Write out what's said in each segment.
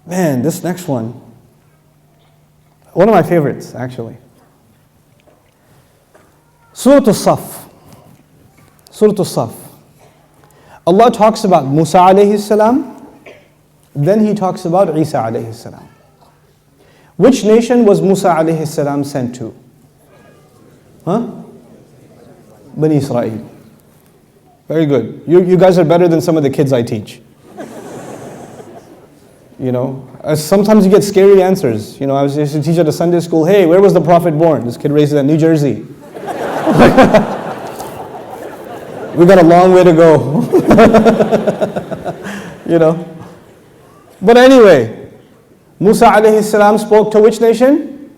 Man, this next one of my favorites, actually. Surah As-Saf. Surah As-Saf. Allah talks about Musa alayhi salam, then He talks about Isa alayhi salam. Which nation was Musa alayhi salam sent to? Bani Israíl. Very good. You guys are better than some of the kids I teach. Sometimes you get scary answers. I used to teach at a Sunday school, hey, where was the Prophet born? This kid raised it in New Jersey. We got a long way to go. But anyway, Musa alayhi salam spoke to which nation?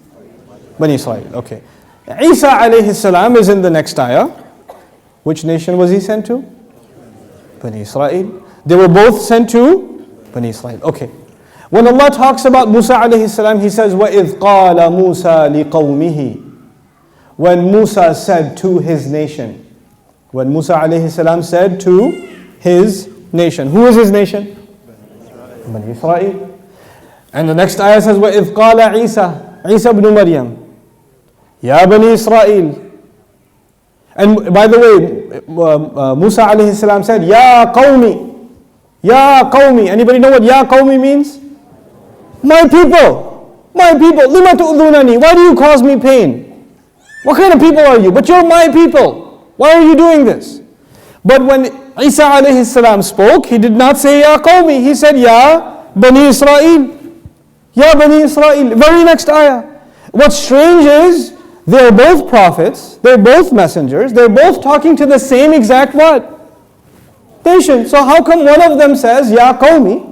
Bani Israíl. Okay. Isa alayhi salam is in the next ayah. Which nation was he sent to? Bani Israíl. They were both sent to Bani Israíl. Okay. When Allah talks about Musa alayhi salam, He says, وَإِذْ قَالَ مُوسَى لِقَوْمِهِ. When Musa said to his nation. When Musa alayhi salam said to his nation. Who is his nation? Bani Israíl. And the next ayah says, وَإِذْ قَالَ عِيسَى ibn Maryam. Ya Bani Israíl. And by the way, Musa alayhi salam said, Ya Qaomi. Ya Qaomi. Anybody know what Ya Qaomi means? My people. My people. Lima tu'dhunani. Why do you cause me pain? What kind of people are you? But you're my people. Why are you doing this? But when Isa alayhi salam spoke, he did not say Ya Qaomi. He said Ya Bani Israíl. Ya Bani Israíl. Very next ayah. What's strange is, they're both prophets, they're both messengers, they're both talking to the same exact what? Nation. So how come one of them says, Ya Qaomi,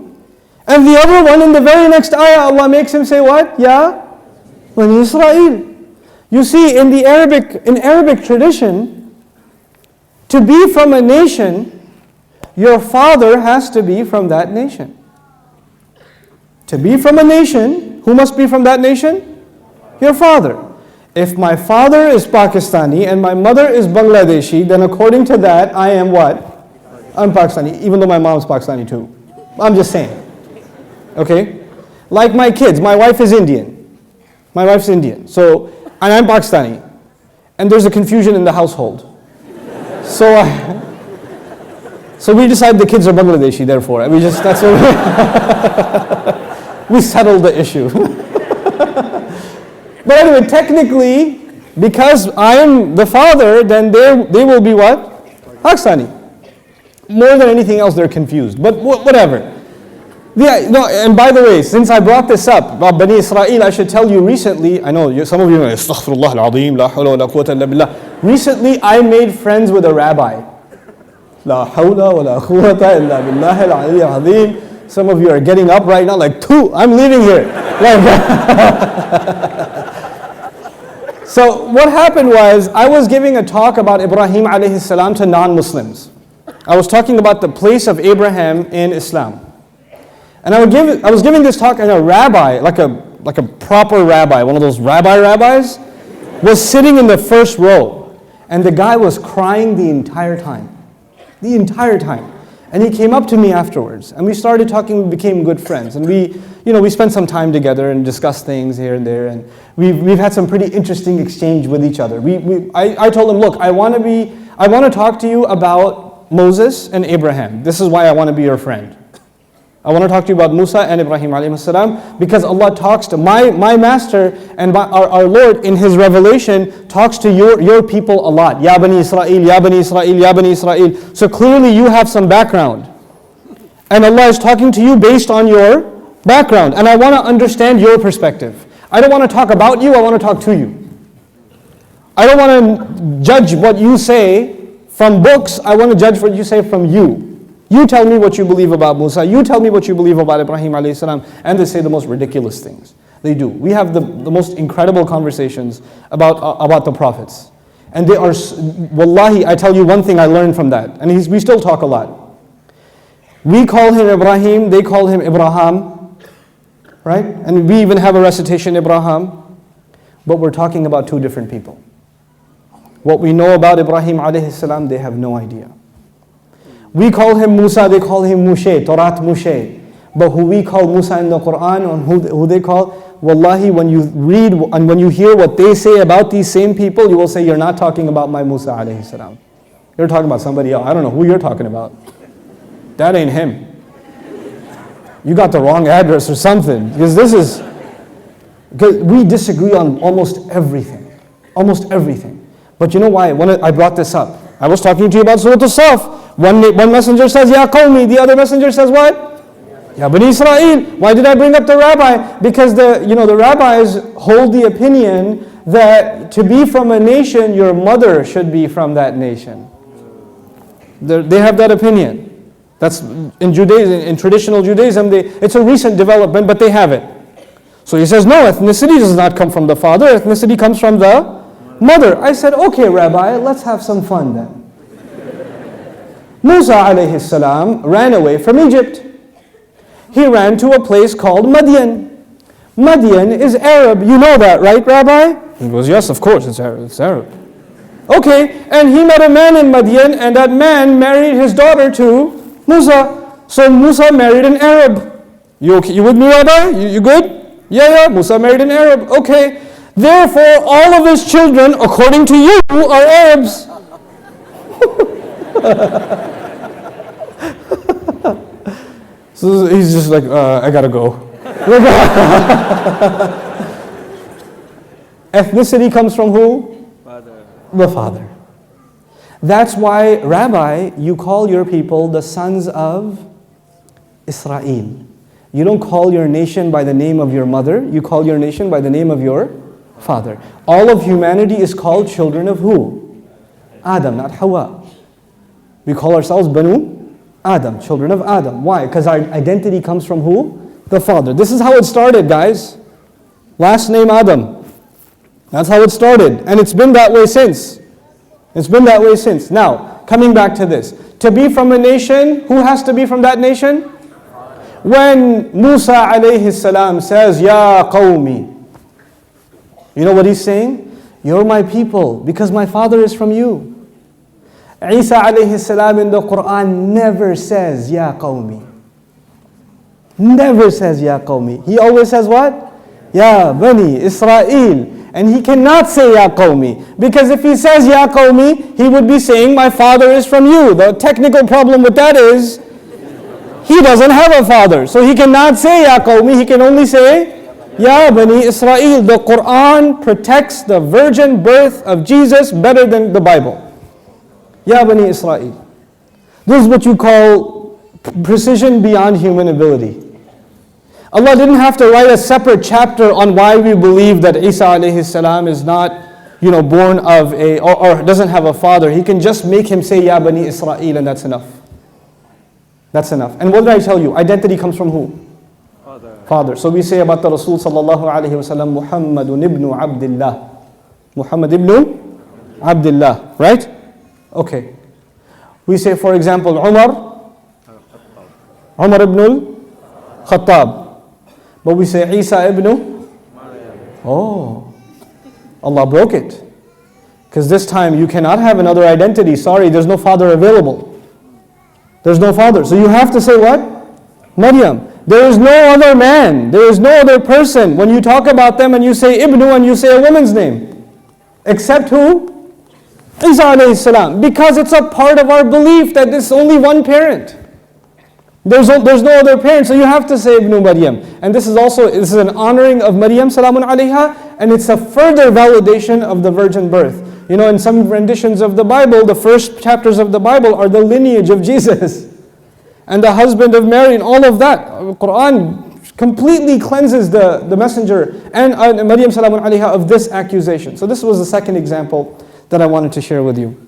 and the other one in the very next ayah, Allah makes him say what? Ya Bani Israíl. You see, in Arabic tradition, to be from a nation, your father has to be from that nation. To be from a nation, who must be from that nation? Your father. If my father is Pakistani and my mother is Bangladeshi, then according to that, I am what? I'm Pakistani, even though my mom's Pakistani too. I'm just saying. Okay? Like my kids, my wife is Indian. My wife's Indian. So, and I'm Pakistani. And there's a confusion in the household. So we decide the kids are Bangladeshi, therefore. That's what we settled the issue. But anyway, technically, because I am the father, then they will be what? Pakistani. More than anything else, they're confused. But whatever. Yeah, no, and by the way, since I brought this up about Bani Israíl, I should tell you recently, I know some of you are Astaghfirullah al-Azim, la hawla wa la quwwata illa billah. Recently, I made friends with a rabbi. La hawla wa la quwwata illa billah al-Ali al-Azim. Some of you are getting up right now like, I'm leaving here. So what happened was, I was giving a talk about Ibrahim alayhi salam to non-Muslims. I was talking about the place of Abraham in Islam. And I was giving this talk, and a rabbi, like a proper rabbi, one of those rabbis, was sitting in the first row. And the guy was crying the entire time. The entire time. And he came up to me afterwards, and we started talking, we became good friends. And we spent some time together and discussed things here and there, and we've had some pretty interesting exchange with each other. I told him, look, I want to talk to you about Moses and Abraham. This is why I want to be your friend. I want to talk to you about Musa and Ibrahim alayhi salam, because Allah talks to my master and our Lord in His revelation talks to your people a lot. Ya Bani Israíl, Ya Bani Israíl, Ya Bani Israíl. So clearly you have some background. And Allah is talking to you based on your background. And I want to understand your perspective. I don't want to talk about you, I want to talk to you. I don't want to judge what you say from books, I want to judge what you say from you. You tell me what you believe about Musa, you tell me what you believe about Ibrahim alayhi salam, and they say the most ridiculous things. They do. We have the most incredible conversations about the prophets. And they are, wallahi, I tell you one thing I learned from that, and we still talk a lot. We call him Ibrahim, they call him Ibrahim, right? And we even have a recitation, Ibrahim, but we're talking about two different people. What we know about Ibrahim alayhi salam, they have no idea. We call him Musa, they call him Mushe, Torat Mushe. But who we call Musa in the Quran, and who they call, wallahi, when you read and when you hear what they say about these same people, you will say, you're not talking about my Musa alayhi salam. You're talking about somebody else. I don't know who you're talking about. That ain't him. You got the wrong address or something. Because we disagree on almost everything. Almost everything. But you know why? When I brought this up, I was talking to you about Surah Al-Saf. One messenger says, Ya Qaomi. The other messenger says what? Ya Bani Israíl. Why did I bring up the rabbi? Because the rabbis hold the opinion that to be from a nation, your mother should be from that nation. They have that opinion. That's in Judaism, in traditional Judaism, it's a recent development, but they have it. So he says, no, ethnicity does not come from the father, ethnicity comes from the mother. I said, okay, Rabbi, let's have some fun then. Musa alayhi salam ran away from Egypt. He ran to a place called Madian. Madian is Arab. You know that, right, Rabbi? He goes, yes, of course, it's Arab. It's Arab. Okay, and he met a man in Madian, and that man married his daughter to Musa. So Musa married an Arab. You with me, Rabbi? You good? Yeah, Musa married an Arab. Okay. Therefore, all of his children, according to you, are Arabs. So he's just like, I gotta go. Ethnicity comes from who? Father. The father. That's why, Rabbi, you call your people the sons of Israel. You don't call your nation by the name of your mother, you call your nation by the name of your father. All of humanity is called children of who? Adam, not Hawa. We call ourselves Banu Adam, children of Adam. Why? Because our identity comes from who? The father. This is how it started, guys. Last name Adam. That's how it started. And it's been that way since. It's been that way since. Now, coming back to this. To be from a nation, who has to be from that nation? When Musa alayhi salam says, Ya Qaomi, you know what he's saying? You're my people because my father is from you. Isa alayhi salam in the Quran never says, Ya Qaomi. Never says, Ya Qaomi. He always says what? Ya Bani Israíl. And he cannot say Ya Qaomi. Because if he says Ya Qaomi, he would be saying, my father is from you. The technical problem with that is, he doesn't have a father. So he cannot say Ya Qaomi, he can only say Ya Bani Israíl. The Quran protects the virgin birth of Jesus better than the Bible. Ya Bani Israíl. This is what you call precision beyond human ability. Allah didn't have to write a separate chapter on why we believe that Isa alayhi salam is not, born of or doesn't have a father. He can just make him say Ya Bani Israíl and that's enough. That's enough. And what did I tell you? Identity comes from who? Father. So we say about the Rasul sallallahu alayhi wa sallam, Muhammadun ibn Abdullah. Muhammad ibn Abdullah. Right? Okay. We say, for example, Umar ibn al-Khattab. But we say Isa ibn. Oh. Allah broke it. Because this time you cannot have another identity. Sorry, there's no father available. There's no father. So you have to say what? Maryam. There is no other man. There is no other person. When you talk about them and you say Ibnu and you say a woman's name. Except who? Isa alayhi salam. Because it's a part of our belief that there's only one parent. There's no other parent. So you have to say Ibnu Maryam. And this is an honoring of Maryam salamun alayha. And it's a further validation of the virgin birth. In some renditions of the Bible, the first chapters of the Bible are the lineage of Jesus. And the husband of Mary and all of that. Quran completely cleanses the messenger and Maryam salamun alayha of this accusation. So this was the second example that I wanted to share with you.